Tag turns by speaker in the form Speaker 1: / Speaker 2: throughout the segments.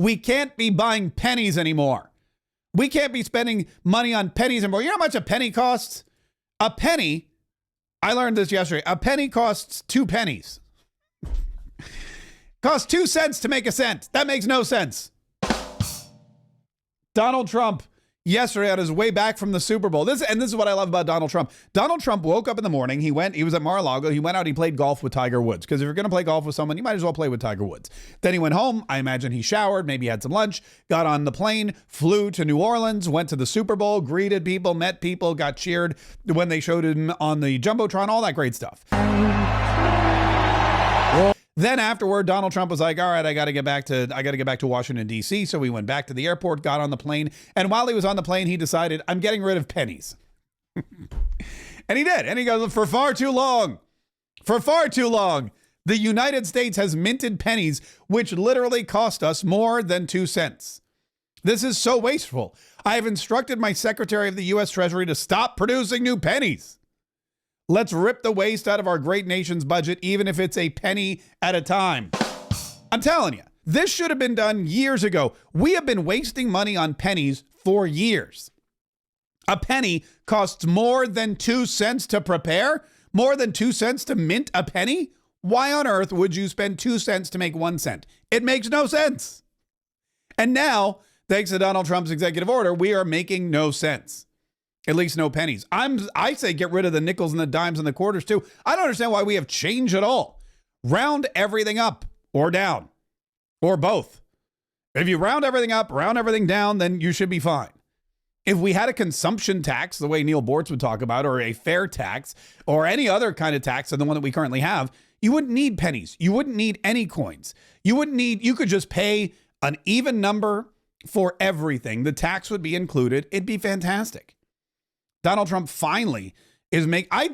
Speaker 1: we can't be buying pennies anymore. We can't be spending money on pennies anymore. You know how much a penny costs? A penny, I learned this yesterday, a penny costs 2 pennies. Costs 2 cents to make a cent. That makes no sense. Donald Trump, yesterday on his way back from the Super Bowl. This is what I love about Donald Trump. Donald Trump woke up in the morning. He was at Mar-a-Lago. He went out, he played golf with Tiger Woods. Because if you're going to play golf with someone, you might as well play with Tiger Woods. Then he went home. I imagine he showered, maybe had some lunch, got on the plane, flew to New Orleans, went to the Super Bowl, greeted people, met people, got cheered when they showed him on the Jumbotron, all that great stuff. Then afterward, Donald Trump was like, all right, I got to get back to Washington, D.C. So he went back to the airport, got on the plane. And while he was on the plane, he decided, I'm getting rid of pennies. And he did. And he goes, for far too long, the United States has minted pennies, which literally cost us more than 2 cents. This is so wasteful. I have instructed my Secretary of the U.S. Treasury to stop producing new pennies. Let's rip the waste out of our great nation's budget, even if it's a penny at a time. I'm telling you, this should have been done years ago. We have been wasting money on pennies for years. A penny costs more than 2 cents to prepare? More than 2 cents to mint a penny? Why on earth would you spend 2 cents to make 1 cent? It makes no sense. And now, thanks to Donald Trump's executive order, we are making no sense. At least no pennies. I say get rid of the nickels and the dimes and the quarters too. I don't understand why we have change at all. Round everything up or down or both. If you round everything up, round everything down, then you should be fine. If we had a consumption tax, the way Neil Bortz would talk about, or a fair tax, or any other kind of tax than the one that we currently have, you wouldn't need pennies. You wouldn't need any coins. You could just pay an even number for everything. The tax would be included. It'd be fantastic. Donald Trump finally is I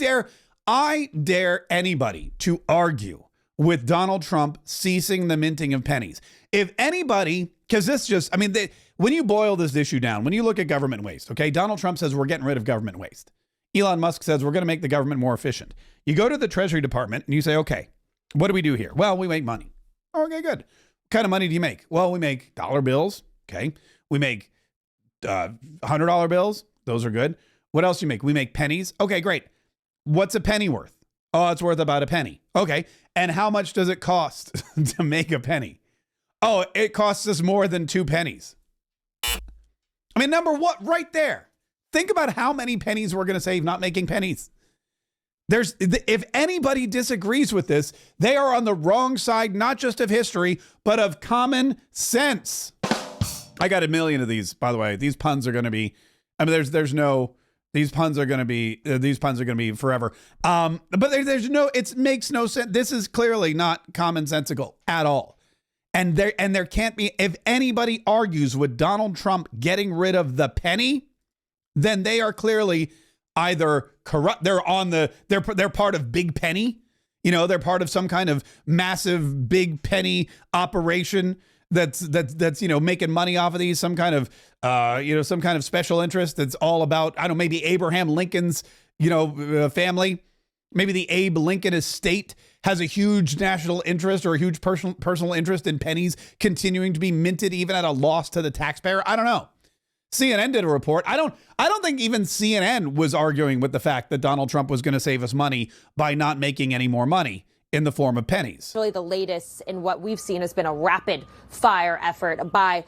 Speaker 1: dare anybody to argue with Donald Trump ceasing the minting of pennies. If anybody, because when you boil this issue down, when you look at government waste, okay, Donald Trump says we're getting rid of government waste. Elon Musk says we're going to make the government more efficient. You go to the Treasury Department and you say, okay, what do we do here? Well, we make money. Okay, good. What kind of money do you make? Well, we make dollar bills. Okay. We make $100 bills. Those are good. What else do you make? We make pennies. Okay, great. What's a penny worth? Oh, it's worth about a penny. Okay. And how much does it cost to make a penny? Oh, it costs us more than 2 pennies. I mean, number one, right there. Think about how many pennies we're going to save not making pennies. If anybody disagrees with this, they are on the wrong side, not just of history, but of common sense. I got a million of these, by the way. These puns are going to be, these puns are going to be forever. But it makes no sense. This is clearly not commonsensical at all. And there can't be, if anybody argues with Donald Trump getting rid of the penny, then they are clearly either corrupt. They're part of Big Penny. You know, they're part of some kind of massive Big Penny operation that's making money off of these, some kind of special interest that's all about, I don't know, maybe Abraham Lincoln's, family. Maybe the Abe Lincoln estate has a huge national interest or a huge personal interest in pennies continuing to be minted even at a loss to the taxpayer. I don't know. CNN did a report. I don't think even CNN was arguing with the fact that Donald Trump was going to save us money by not making any more money in the form of pennies.
Speaker 2: Really, the latest in what we've seen has been a rapid fire effort by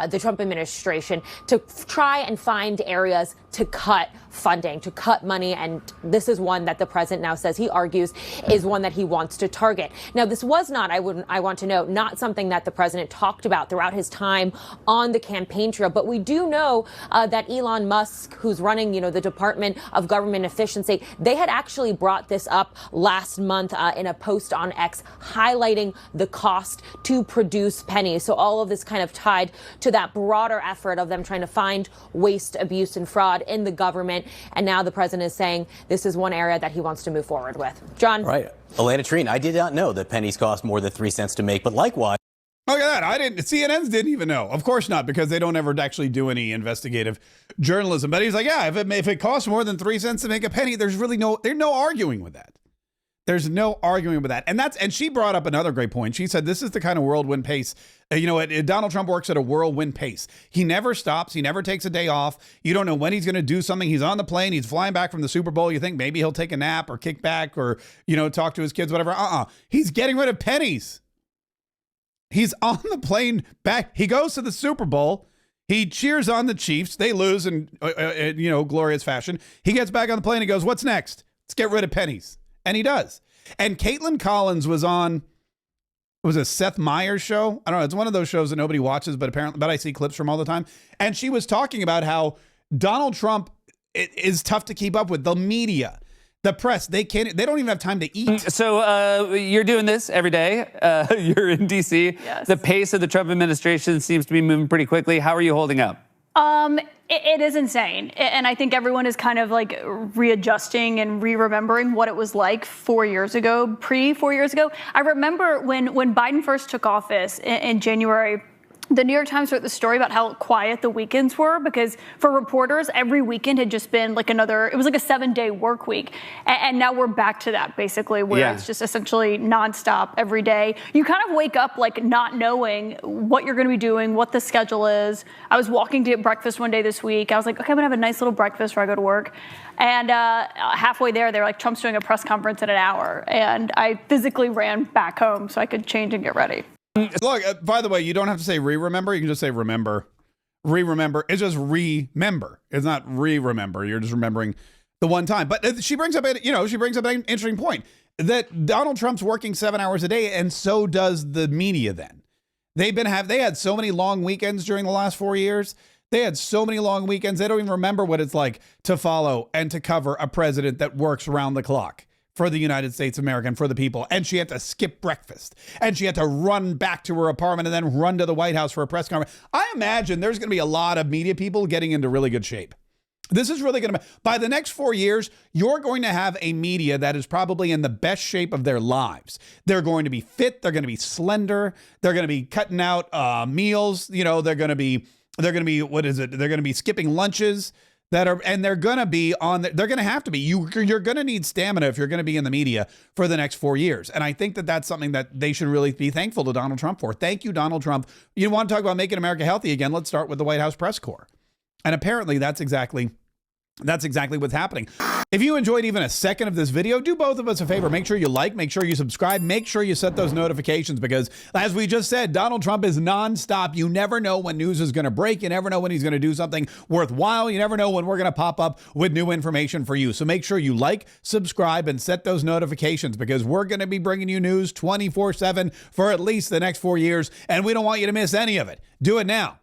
Speaker 2: the Trump administration to try and find areas to cut funding, to cut money. And this is one that the president now says he argues is one that he wants to target. Now, this was not, I want to note, not something that the president talked about throughout his time on the campaign trail. But we do know that Elon Musk, who's running, the Department of Government Efficiency, they had actually brought this up last month in a post on X highlighting the cost to produce pennies. So all of this kind of tied to that broader effort of them trying to find waste, abuse, and fraud in the government. And now the president is saying this is one area that he wants to move forward with. John?
Speaker 3: Right. Elena Treen, I did not know that pennies cost more than 3 cents to make, but likewise.
Speaker 1: Look at that. CNN's didn't even know. Of course not, because they don't ever actually do any investigative journalism. But he's like, yeah, if it costs more than 3 cents to make a penny, there's no arguing with that. There's no arguing with that. And she brought up another great point. She said, this is the kind of whirlwind pace. Donald Trump works at a whirlwind pace. He never stops. He never takes a day off. You don't know when he's going to do something. He's on the plane. He's flying back from the Super Bowl. You think maybe he'll take a nap or kick back or, talk to his kids, whatever. He's getting rid of pennies. He's on the plane back. He goes to the Super Bowl. He cheers on the Chiefs. They lose in, glorious fashion. He gets back on the plane and goes, what's next? Let's get rid of pennies. And he does. And Caitlin Collins was on, it was a Seth Meyers show. I don't know. It's one of those shows that nobody watches, but I see clips from all the time. And she was talking about how Donald Trump is tough to keep up with. The media, the press, they don't even have time to eat.
Speaker 4: So you're doing this every day. You're in D.C.
Speaker 5: Yes.
Speaker 4: The pace of the Trump administration seems to be moving pretty quickly. How are you holding up?
Speaker 5: It is insane. And I think everyone is kind of like readjusting and re-remembering what it was like 4 years ago, 4 years ago. I remember when Biden first took office in January, the New York Times wrote the story about how quiet the weekends were because for reporters, every weekend had just been like it was like a 7-day work week. And now we're back to that basically where it's just essentially nonstop every day. You kind of wake up like not knowing what you're going to be doing, what the schedule is. I was walking to get breakfast one day this week. I was like, okay, I'm going to have a nice little breakfast before I go to work. And halfway there, they're like, Trump's doing a press conference in an hour. And I physically ran back home so I could change and get ready.
Speaker 1: Look, by the way, you don't have to say re-remember. You can just say remember. Re-remember. It's just remember. It's not re-remember. You're just remembering the one time. But she brings up an interesting point that Donald Trump's working 7 hours a day, and so does the media then. They had so many long weekends during the last 4 years. They had so many long weekends. They don't even remember what it's like to follow and to cover a president that works round the clock for the United States of America and for the people. And she had to skip breakfast and she had to run back to her apartment and then run to the White House for a press conference. I imagine there's going to be a lot of media people getting into really good shape. This is really going to, by the next 4 years, you're going to have a media that is probably in the best shape of their lives. They're going to be fit. They're going to be slender. They're going to be cutting out meals. They're going to be, They're going to be skipping lunches. They're going to have to be. You're going to need stamina if you're going to be in the media for the next 4 years. And I think that that's something that they should really be thankful to Donald Trump for. Thank you, Donald Trump. You want to talk about making America healthy again? Let's start with the White House press corps. And apparently that's exactly what's happening. If you enjoyed even a second of this video, do both of us a favor. Make sure you like, make sure you subscribe, make sure you set those notifications because as we just said, Donald Trump is nonstop. You never know when news is going to break. You never know when he's going to do something worthwhile. You never know when we're going to pop up with new information for you. So make sure you like, subscribe, and set those notifications because we're going to be bringing you news 24/7 for at least the next 4 years. And we don't want you to miss any of it. Do it now.